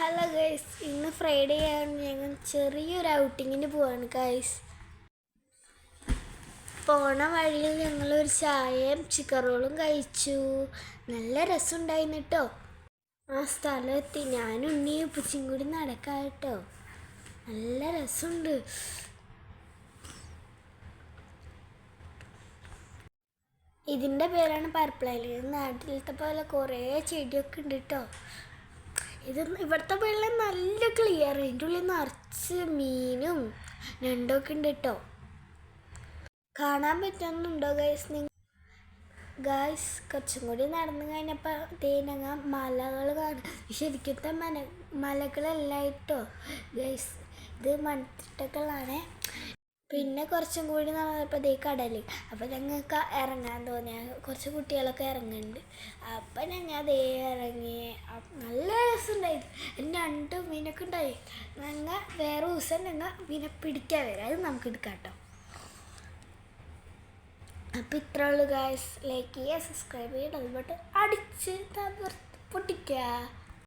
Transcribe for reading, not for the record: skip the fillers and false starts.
Hello guys, ഇന്ന് Friday ആണ്. ഞങ്ങൾ ചെറിയൊരു ഔട്ടിങ്ങിന് പോവാണ് ഗൈസ്. പോണ വഴിയിൽ ഞങ്ങളൊരു ചായയും ചിക്കൻ റോളും കഴിച്ചു. നല്ല രസമുണ്ടായിരുന്നു കേട്ടോ. ആ സ്ഥലമെത്തി ഞാനും ഉണ്ണിയും ഉപ്പച്ചും കൂടി നടക്കാം കേട്ടോ. നല്ല രസമുണ്ട്. ഇതിൻ്റെ പേരാണ് പർപ്പിൾ. നാട്ടിലത്തെ പോലെ കുറേ ചെടിയൊക്കെ ഉണ്ട് കേട്ടോ. ഇവിടുത്തെ വെള്ളം നല്ല ക്ലിയർ. അതിൻ്റെ ഉള്ളിൽ നിറച്ച് മീനും ഞണ്ടൊക്കെ ഉണ്ട് കേട്ടോ. കാണാൻ പറ്റുന്നുണ്ടോ ഗൈസ്? കുറച്ചും കൂടി നടന്നു കഴിഞ്ഞപ്പോൾ ഞങ്ങൾ മലകൾ കാണും. ശരിക്കത്തെ മലകളല്ല കേട്ടോ ഗൈസ്, ഇത് മൺതിട്ടകളാണ്. പിന്നെ കുറച്ചും കൂടി നടന്നപ്പോൾ കടൽ. അപ്പോൾ ഞങ്ങൾക്ക് ഇറങ്ങാൻ തോന്നി. കുറച്ച് കുട്ടികളൊക്കെ ഇറങ്ങുന്നുണ്ട്. അപ്പം ഞങ്ങൾ ഇറങ്ങി. നല്ല രസമുണ്ടായിരുന്നു. രണ്ട് മീനൊക്കെ ഉണ്ടായി. ഞങ്ങൾ വേറെ ദിവസം ഞങ്ങൾ മീനെ പിടിക്കാൻ വരാം. അത് നമുക്ക് എടുക്കാം കേട്ടോ. അപ്പോൾ ഇത്രേ ഉള്ളൂ ഗൈസ്. ലൈക്ക് ചെയ്യുക, സബ്സ്ക്രൈബ് ചെയ്യുക, ബെൽ ബട്ടൺ അടിച്ച് പൊട്ടിക്കുക.